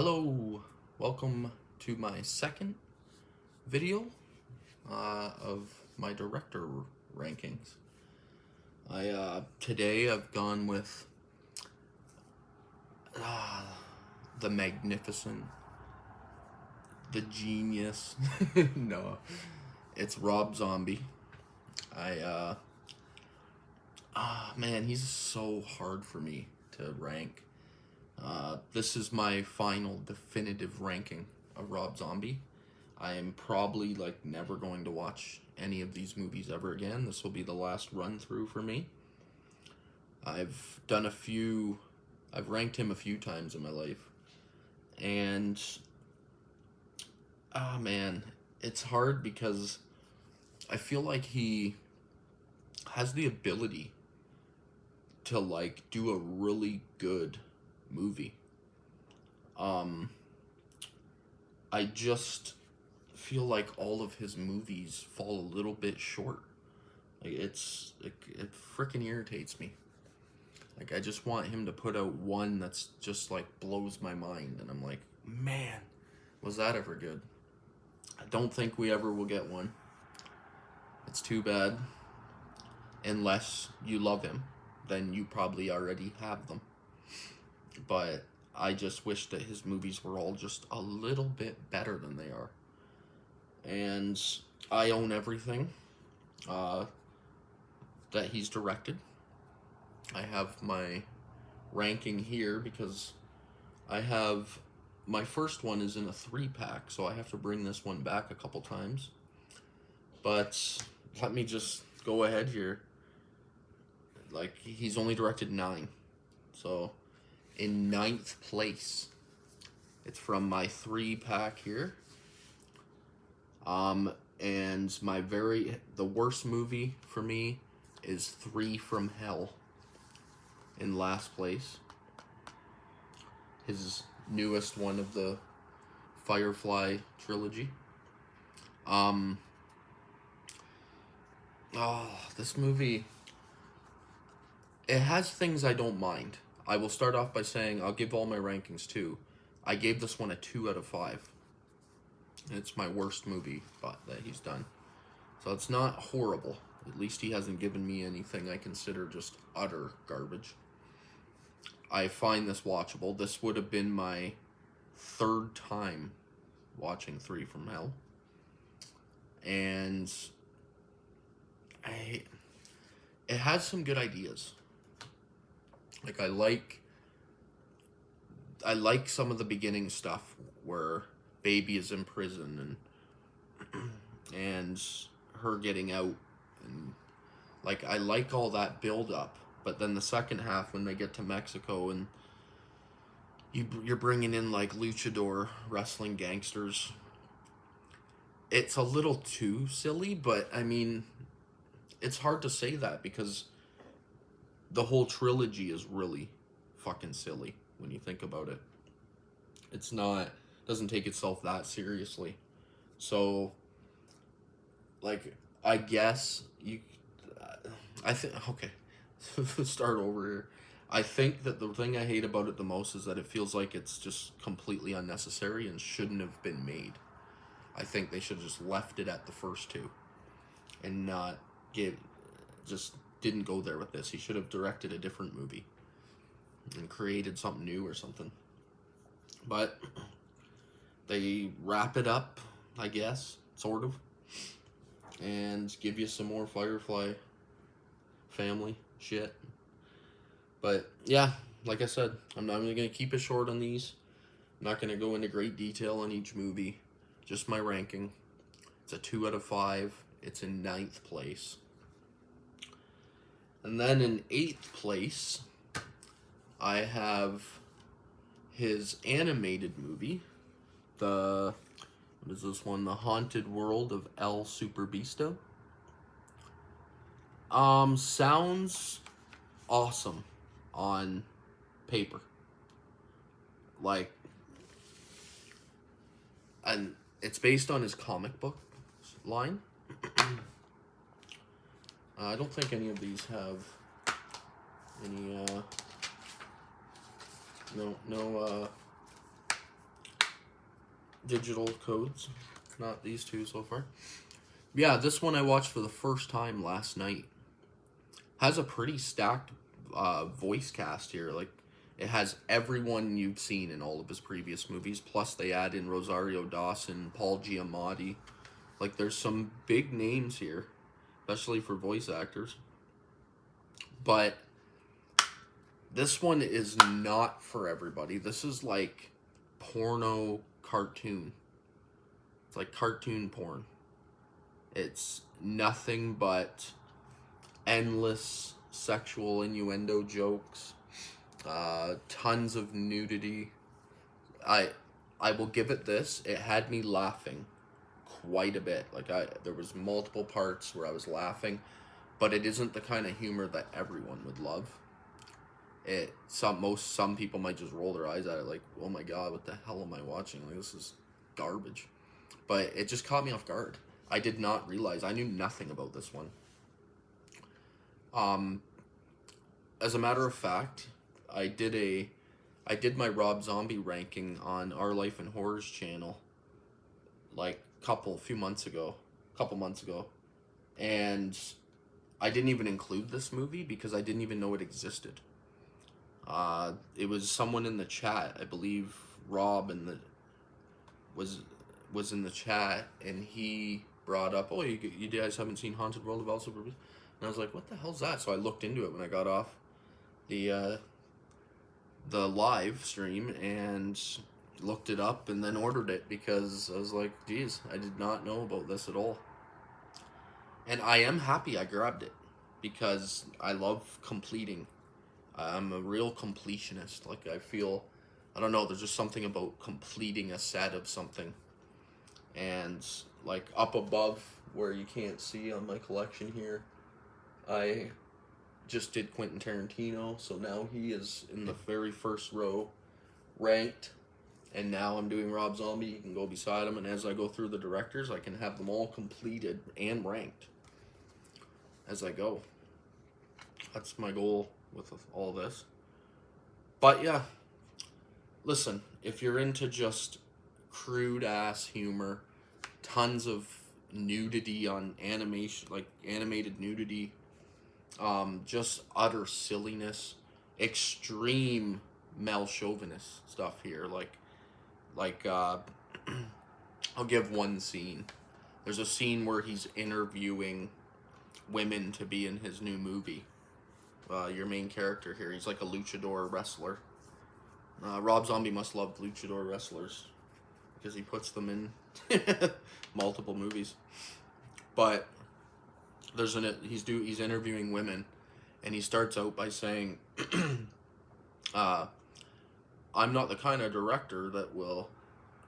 Hello, welcome to my second video of my director rankings. Today I've gone with the magnificent, the genius. No, it's Rob Zombie. Man, he's so hard for me to rank. This is my final definitive ranking of Rob Zombie. I am probably never going to watch any of these movies ever again. This will be the last run through for me. I've ranked him a few times in my life. And, man, it's hard because I feel like he has the ability to do a really good movie. I just feel like all of his movies fall a little bit short. It freaking irritates me. I just want him to put out one that's just blows my mind, and I'm like, man, was that ever good? I don't think we ever will get one. It's too bad. Unless you love him, then you probably already have them. But I just wish that his movies were all just a little bit better than they are. And I own everything that he's directed. I have my ranking here because I have my first one is in a 3-pack, so I have to bring this one back a couple times. But let me just go ahead here. He's only directed 9. So in 9th place, it's from my 3-pack here. And the worst movie for me is 3 from Hell in last place. His newest one of the Firefly trilogy. This movie, it has things I don't mind. I will start off by saying I'll give all my rankings 2. I gave this one a 2 out of 5. It's my worst movie that he's done. So it's not horrible. At least he hasn't given me anything I consider just utter garbage. I find this watchable. This would have been my 3rd time watching 3 from Hell. And it has some good ideas. I like some of the beginning stuff where Baby is in prison and her getting out, and I like all that build up. But then the second half, when they get to Mexico and you're bringing in luchador wrestling gangsters, it's a little too silly. But I mean, it's hard to say that because the whole trilogy is really fucking silly when you think about it. It's not, doesn't take itself that seriously. So, I guess okay, start over here. I think that the thing I hate about it the most is that it feels like it's just completely unnecessary and shouldn't have been made. I think they should have just left it at the first 2 and not didn't go there with this. He should have directed a different movie and created something new or something. But they wrap it up, I guess, sort of, and give you some more Firefly family shit. But yeah, like I said, I'm not really going to keep it short on these. I'm not going to go into great detail on each movie. Just my ranking. It's a 2 out of 5. It's in 9th place. And then in 8th place, I have his animated movie. What is this one? The Haunted World of El Superbeasto. Sounds awesome on paper. And it's based on his comic book line. I don't think any of these have any, no digital codes, not these two so far. Yeah, this one I watched for the first time last night. Has a pretty stacked voice cast here. Like, it has everyone you've seen in all of his previous movies. Plus, they add in Rosario Dawson, Paul Giamatti. Like, there's some big names here, especially for voice actors. But this one is not for everybody. This is like porno cartoon. It's like cartoon porn. It's nothing but endless sexual innuendo jokes, tons of nudity. I will give it this. It had me laughing quite a bit. Like, there was multiple parts where I was laughing, but it isn't the kind of humor that everyone would love. Some people might just roll their eyes at it like, oh my god, what the hell am I watching? Like, this is garbage. But it just caught me off guard. I did not realize. I knew nothing about this one. As a matter of fact, I did my Rob Zombie ranking on Our Life in Horrors channel like couple months ago, and I didn't even include this movie because I didn't even know it existed. It was someone in the chat, I believe Rob was in the chat, and he brought up, oh, you guys haven't seen Haunted World of Elsa? And I was like, what the hell's that? So I looked into it when I got off the live stream and looked it up and then ordered it because I was like, geez, I did not know about this at all. And I am happy I grabbed it because I love completing. I'm a real completionist. Like, I don't know, there's just something about completing a set of something. And like up above where you can't see on my collection here, I just did Quentin Tarantino, so now he is in the very first row, ranked, and now I'm doing Rob Zombie. You can go beside him, and as I go through the directors, I can have them all completed and ranked as I go. That's my goal with all this. But yeah, listen, if you're into just crude ass humor, tons of nudity on animation, like animated nudity, just utter silliness, extreme male chauvinist stuff here. Like I'll give one scene. There's a scene where he's interviewing women to be in his new movie. Your main character here, he's like a luchador wrestler. Rob Zombie must love luchador wrestlers because he puts them in multiple movies. But he's interviewing women, and he starts out by saying, I'm not the kind of director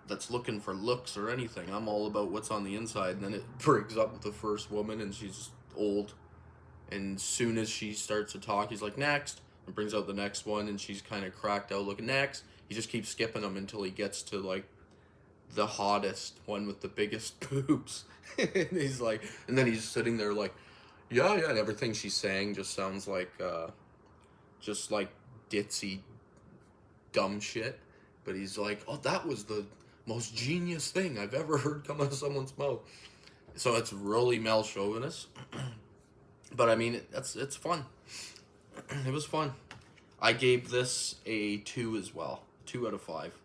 that's looking for looks or anything. I'm all about what's on the inside. And then it brings up the first woman, and she's old. And soon as she starts to talk, he's like, next. And brings out the next one, and she's kind of cracked out looking, next. He just keeps skipping them until he gets to, like, the hottest one with the biggest boobs. And he's like, and then he's sitting there like, yeah, and everything she's saying just sounds like, just like ditzy, dumb shit. But he's like, oh, that was the most genius thing I've ever heard come out of someone's mouth. So it's really male chauvinist. But I mean, it's fun. It was fun. I gave this a 2 as well. 2 out of 5.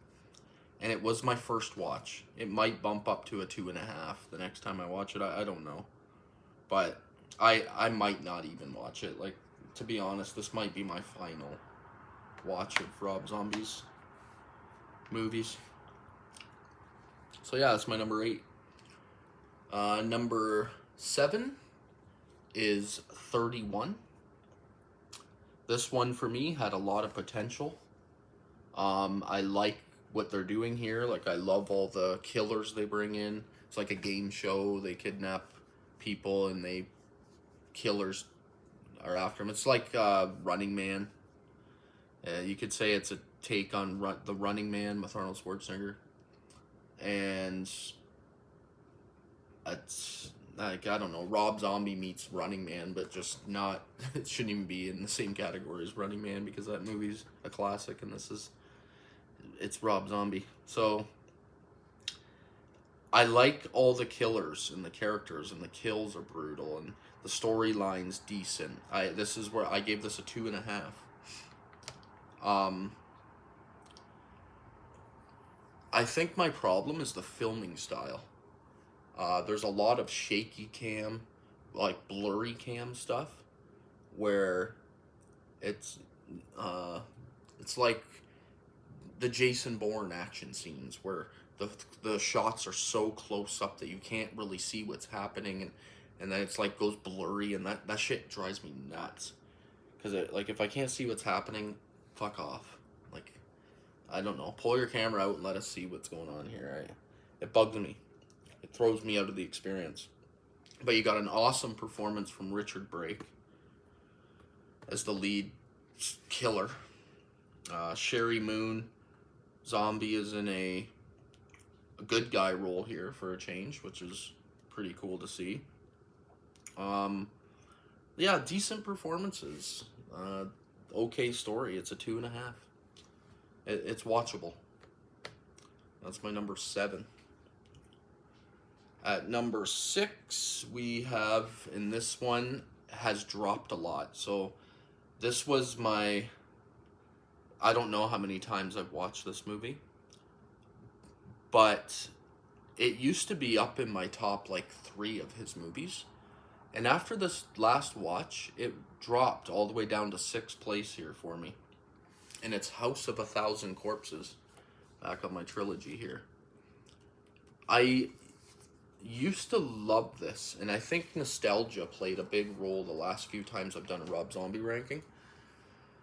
And it was my first watch. It might bump up to a 2.5 the next time I watch it. I don't know. But I might not even watch it. Like, to be honest, this might be my final watch of Rob Zombie's movies. So yeah, that's my number 8. Number 7 is 31. This one for me had a lot of potential. I like what they're doing here. Like, I love all the killers they bring in. It's like a game show. They kidnap people and killers are after them. It's like Running Man. You could say it's a take on the Running Man with Arnold Schwarzenegger. And it's like, I don't know, Rob Zombie meets Running Man, but just not, it shouldn't even be in the same category as Running Man because that movie's a classic and it's Rob Zombie. So I like all the killers and the characters, and the kills are brutal, and the storyline's decent. This is where I gave this a 2.5. Um, I think my problem is the filming style. There's a lot of shaky cam, like blurry cam stuff, where it's uh, it's like the Jason Bourne action scenes where the shots are so close up that you can't really see what's happening, and then it's like goes blurry, and that shit drives me nuts. Cause like if I can't see what's happening, fuck off. Like I don't know, pull your camera out and let us see what's going on here. It bugs me. It throws me out of the experience. But you got an awesome performance from Richard Brake as the lead killer. Sherry Moon Zombie is in a good guy role here for a change, which is pretty cool to see. Yeah, decent performances. Okay story. It's a 2.5. It's watchable. That's my number 7. At number 6, we have, and this one has dropped a lot. So this was my, I don't know how many times I've watched this movie, but it used to be up in my top like 3 of his movies. And after this last watch, it dropped all the way down to 6th place here for me. And it's House of a Thousand Corpses, back on my trilogy here. I used to love this, and I think nostalgia played a big role the last few times I've done a Rob Zombie ranking.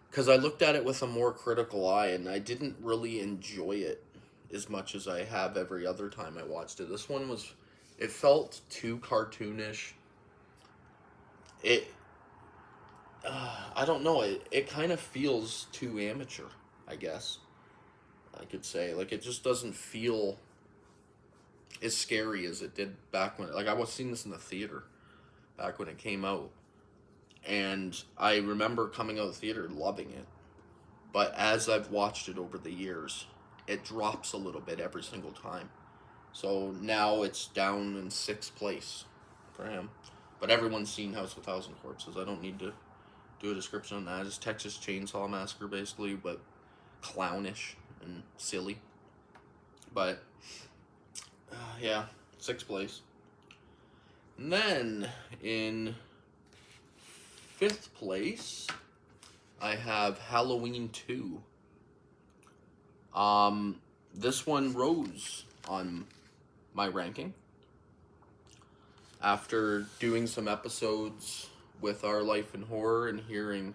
Because I looked at it with a more critical eye, and I didn't really enjoy it as much as I have every other time I watched it. This one was, it felt too cartoonish. I don't know, it kind of feels too amateur, I guess I could say. Like, it just doesn't feel as scary as it did back when, like, I was seeing this in the theater back when it came out, and I remember coming out of the theater loving it. But as I've watched it over the years, it drops a little bit every single time. So now it's down in 6th place for him. But everyone's seen House of a Thousand Corpses. I don't need to do a description on that. It's Texas Chainsaw Massacre, basically, but clownish and silly. But, yeah, 6th place. And then, in 5th place, I have Halloween 2. This one rose on my ranking after doing some episodes with Our Life in Horror and hearing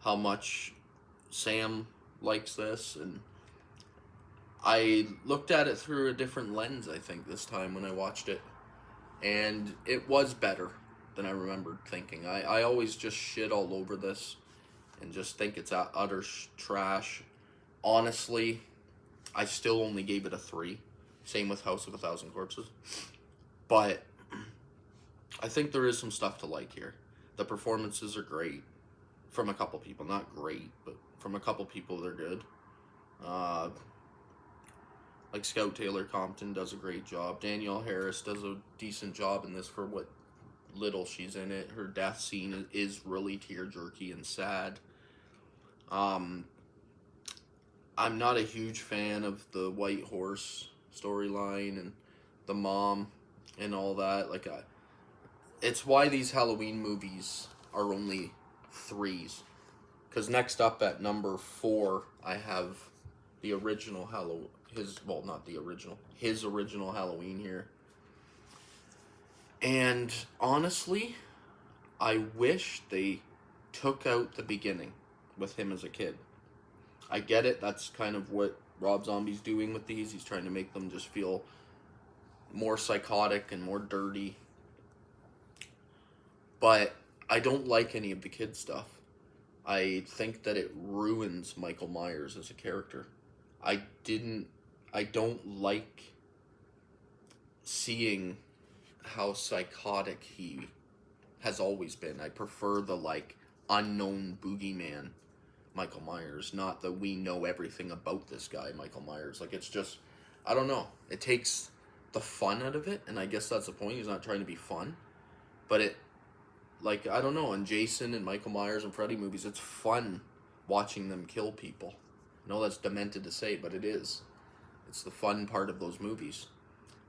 how much Sam likes this, and I looked at it through a different lens, I think, this time when I watched it, and it was better than I remembered thinking. I always just shit all over this and just think it's utter trash. Honestly, I still only gave it a 3. Same with House of a Thousand Corpses. But I think there is some stuff to like here. The performances are great from a couple people. Not great, but from a couple people they're good. Like Scout Taylor Compton does a great job. Danielle Harris does a decent job in this for what little she's in it. Her death scene is really tear-jerky and sad. I'm not a huge fan of the White Horse storyline and the mom and all that. Like, it's why these Halloween movies are only 3s. Because next up at number 4, I have the original his original Halloween here. And honestly, I wish they took out the beginning with him as a kid. I get it, that's kind of what Rob Zombie's doing with these. He's trying to make them just feel more psychotic and more dirty. But I don't like any of the kid stuff. I think that it ruins Michael Myers as a character. I don't like seeing how psychotic he has always been. I prefer the, like, unknown boogeyman Michael Myers, not that we know everything about this guy, Michael Myers. Like, it's just, I don't know. It takes the fun out of it, and I guess that's the point. He's not trying to be fun, but it, like, I don't know, in Jason and Michael Myers and Freddy movies, it's fun watching them kill people. I know that's demented to say, but it is. It's the fun part of those movies.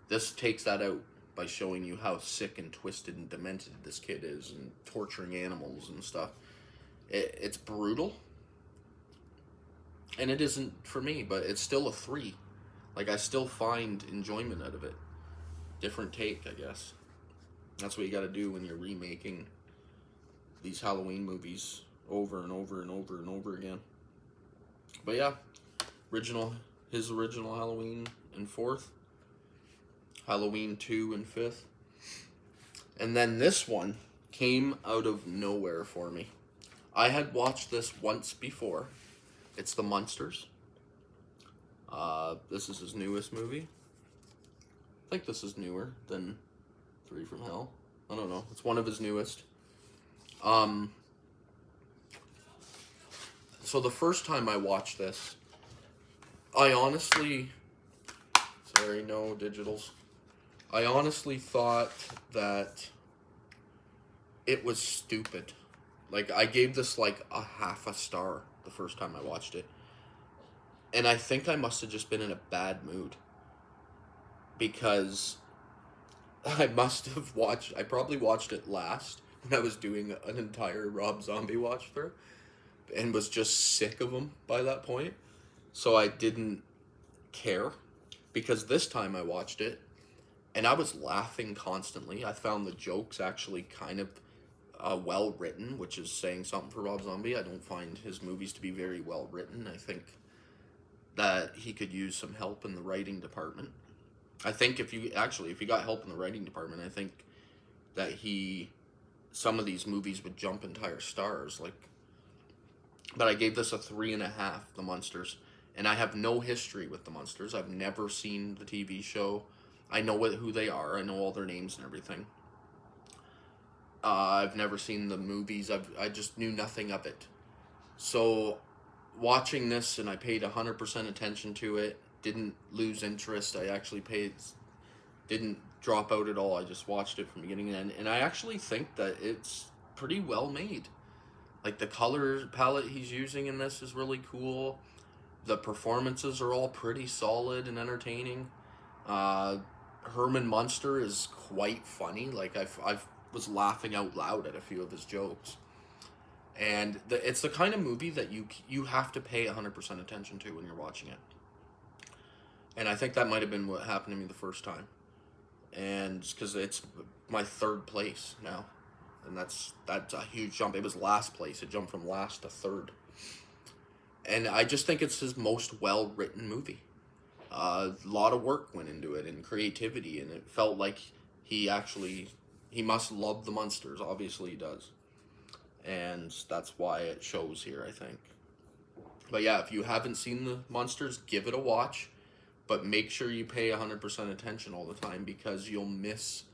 This takes that out by showing you how sick and twisted and demented this kid is, and torturing animals and stuff. It's brutal, and it isn't for me, but it's still a 3. Like, I still find enjoyment out of it. Different take, I guess. That's what you gotta do when you're remaking these Halloween movies over and over and over and over again. But yeah, his original Halloween in 4th, Halloween 2 in 5th, and then this one came out of nowhere for me. I had watched this once before. It's The Munsters. This is his newest movie. I think this is newer than 3 from Hell. I don't know. It's one of his newest. So the first time I watched this, I honestly... Sorry, no digitals. I honestly thought that it was stupid. Like, I gave this like a half a star the first time I watched it. And I think I must have just been in a bad mood. Because I probably watched it last when I was doing an entire Rob Zombie watch through. And was just sick of him by that point. So I didn't care. Because this time I watched it, and I was laughing constantly. I found the jokes actually kind of well written, which is saying something for Rob Zombie. I don't find his movies to be very well written. I think that he could use some help in the writing department. I think if you got help in the writing department, I think that some of these movies would jump entire stars. But I gave this a 3.5, The Munsters. And I have no history with The Munsters. I've never seen the TV show. I know who they are. I know all their names and everything. I've never seen the movies. I just knew nothing of it. So, watching this, and I paid 100% attention to it, didn't lose interest. I actually didn't drop out at all. I just watched it from beginning to end. And I actually think that it's pretty well made. Like, the color palette he's using in this is really cool. The performances are all pretty solid and entertaining. Herman Munster is quite funny. Like, I was laughing out loud at a few of his jokes. And it's the kind of movie that you have to pay 100% attention to when you're watching it. And I think that might have been what happened to me the first time. And because it's my 3rd place now. And that's a huge jump. It was last place. It jumped from last to 3rd. And I just think it's his most well-written movie. A lot of work went into it and creativity. And it felt like he must love the Munsters. Obviously he does. And that's why it shows here, I think. But yeah, if you haven't seen the Munsters, give it a watch. But make sure you pay 100% attention all the time, because you'll miss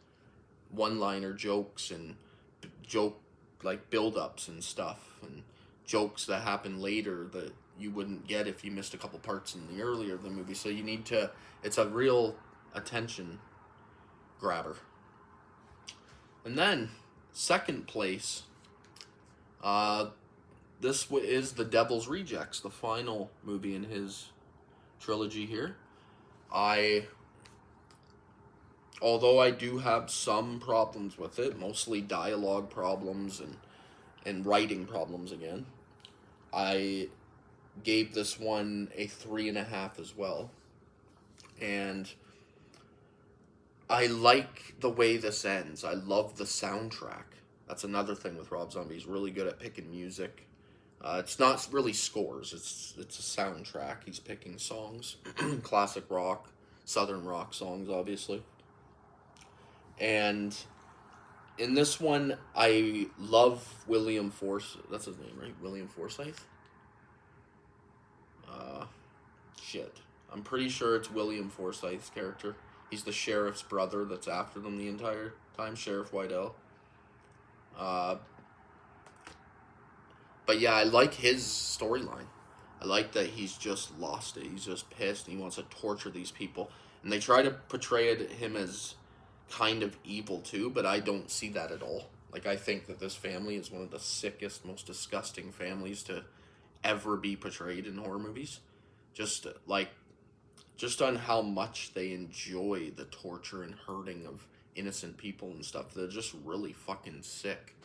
one-liner jokes and build-ups and stuff, and jokes that happen later that you wouldn't get if you missed a couple parts in the earlier of the movie. So you need to... It's a real attention grabber. And then, 2nd place... this is The Devil's Rejects, the final movie in his trilogy here. Although I do have some problems with it, mostly dialogue problems and writing problems again, I gave this one a 3.5 as well. And I like the way this ends. I love the soundtrack. That's another thing with Rob Zombie. He's really good at picking music. It's not really scores. It's a soundtrack. He's picking songs. Classic rock, southern rock songs, obviously. And in this one, I love William Forsythe. That's his name, right? William Forsythe? I'm pretty sure it's William Forsythe's character. He's the sheriff's brother that's after them the entire time, Sheriff Wydell. But yeah, I like his storyline. I like that he's just lost it. He's just pissed and he wants to torture these people. And they try to portray him as kind of evil too, but I don't see that at all. Like, I think that this family is one of the sickest, most disgusting families to ever be portrayed in horror movies. Just like, just on how much they enjoy the torture and hurting of innocent people and stuff. They're just really fucking sick.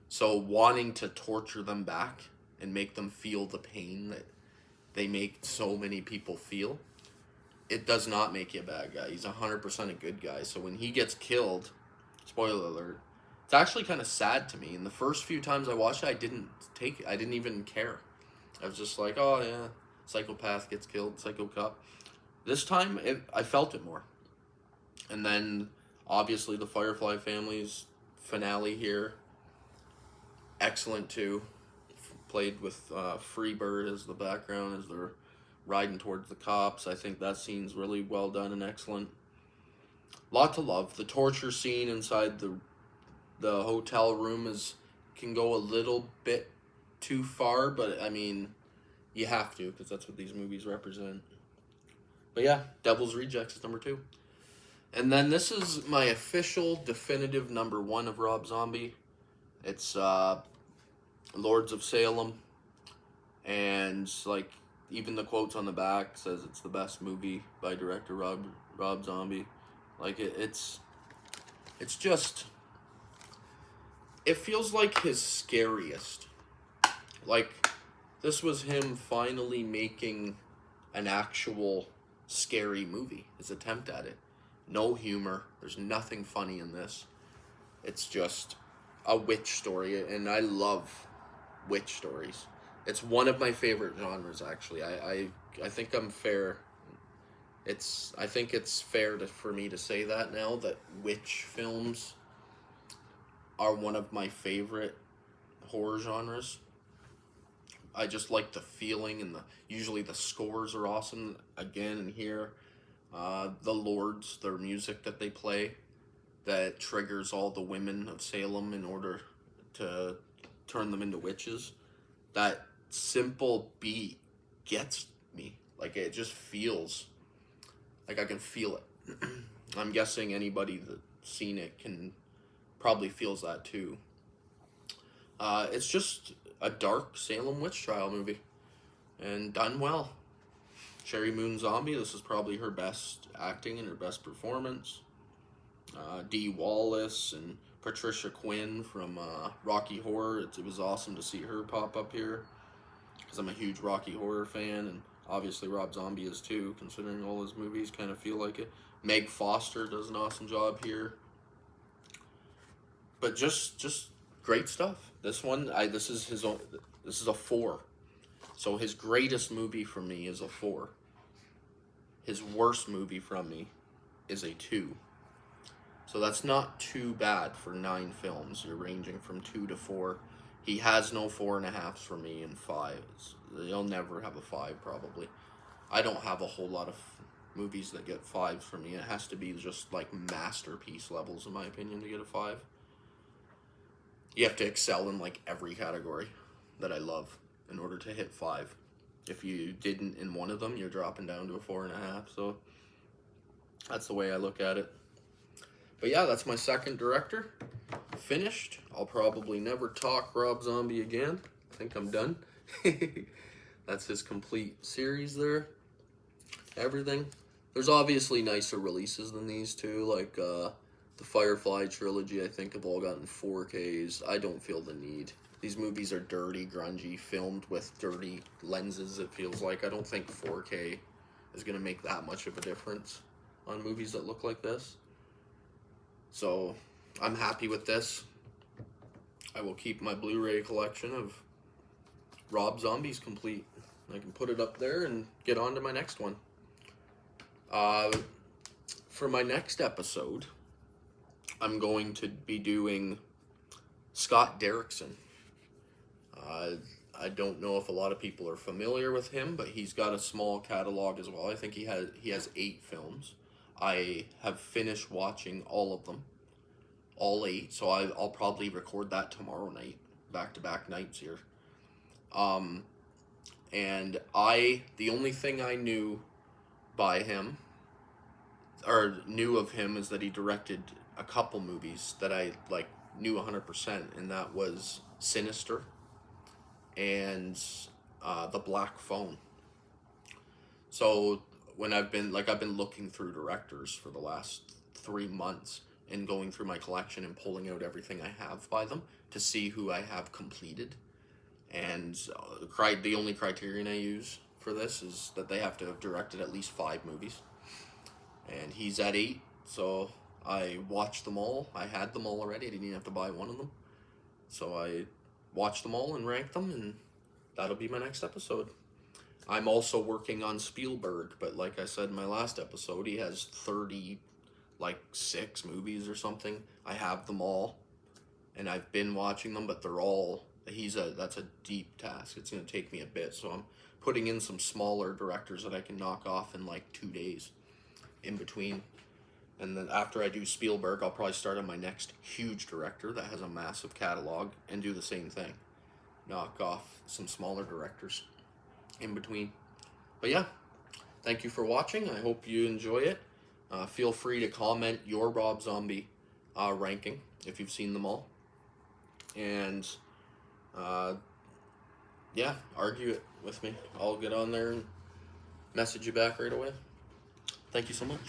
So wanting to torture them back and make them feel the pain that they make so many people feel, it does not make you a bad guy. He's 100% a good guy. So when he gets killed, spoiler alert, it's actually kind of sad to me. And the first few times I watched it, I didn't even care. I was just like, oh yeah, psychopath gets killed, psycho cop. This time, I felt it more. And then, obviously, the Firefly family's finale here, excellent too. Played with Freebird as the background as they're riding towards the cops. I think that scene's really well done and excellent. Lot to love. The torture scene inside the hotel room can go a little bit too far, but I mean, you have to, because that's what these movies represent. But yeah, Devil's Rejects is number 2. And then this is my official, definitive number 1 of Rob Zombie. It's Lords of Salem. And like, even the quotes on the back says it's the best movie by director Rob Zombie. Like, it's just, it feels like his scariest. Like, this was him finally making an actual scary movie, his attempt at it. No humor, there's nothing funny in this. It's just a witch story, and I love witch stories. It's one of my favorite genres, actually. I think I'm fair. I think it's fair for me to say that now, that witch films are one of my favorite horror genres. I just like the feeling, and usually the scores are awesome. Again, and here, the Lords, their music that they play, that triggers all the women of Salem in order to turn them into witches. That simple beat gets me. Like, it just feels like I can feel it. I'm guessing anybody that's seen it probably feels that too. It's just a dark Salem witch trial movie, and done well. Sheri Moon Zombie, this is probably her best acting and her best performance. Dee Wallace and Patricia Quinn from Rocky Horror. It was awesome to see her pop up here, because I'm a huge Rocky Horror fan, and obviously Rob Zombie is too, considering all his movies kind of feel like it. Meg Foster does an awesome job here. But just great stuff. This one, this is a 4. So his greatest movie for me is a 4. His worst movie from me is a 2. So that's not too bad for 9 films. You're ranging from 2 to 4. He has no 4.5s for me, and 5s. He'll never have a 5, probably. I don't have a whole lot of movies that get 5s for me. It has to be just like masterpiece levels, in my opinion, to get a 5. You have to excel in like every category that I love in order to hit 5. If you didn't in one of them, you're dropping down to a 4.5. So that's the way I look at it. But yeah, that's my second director. Finished. I'll probably never talk Rob Zombie again. I think I'm done. That's his complete series there. Everything. There's obviously nicer releases than these two, like the Firefly trilogy, I think, have all gotten 4Ks. I don't feel the need. These movies are dirty, grungy, filmed with dirty lenses, it feels like. I don't think 4K is going to make that much of a difference on movies that look like this. So, I'm happy with this. I will keep my Blu-ray collection of Rob Zombies complete. I can put it up there and get on to my next one. For my next episode, I'm going to be doing Scott Derrickson. I don't know if a lot of people are familiar with him, but he's got a small catalog as well. I think he has 8 films. I have finished watching all of them, all 8. So I'll probably record that tomorrow night, back-to-back nights here. And the only thing I knew by him or knew of him is that he directed a couple movies that I like knew 100%, and that was Sinister and The Black Phone. So when I've been looking through directors for the last 3 months and going through my collection and pulling out everything I have by them to see who I have completed. And the only criterion I use for this is that they have to have directed at least 5 movies. And he's at 8, so I watched them all. I had them all already. I didn't even have to buy one of them. So I watched them all and ranked them, and that'll be my next episode. I'm also working on Spielberg, but like I said in my last episode, he has 6 movies or something. I have them all, and I've been watching them, but that's a deep task. It's going to take me a bit, so I'm putting in some smaller directors that I can knock off in 2 days in between. And then after I do Spielberg, I'll probably start on my next huge director that has a massive catalog and do the same thing. Knock off some smaller directors in between. But yeah, thank you for watching. I hope you enjoy it. Feel free to comment your Rob Zombie ranking if you've seen them all. And yeah, argue it with me. I'll get on there and message you back right away. Thank you so much.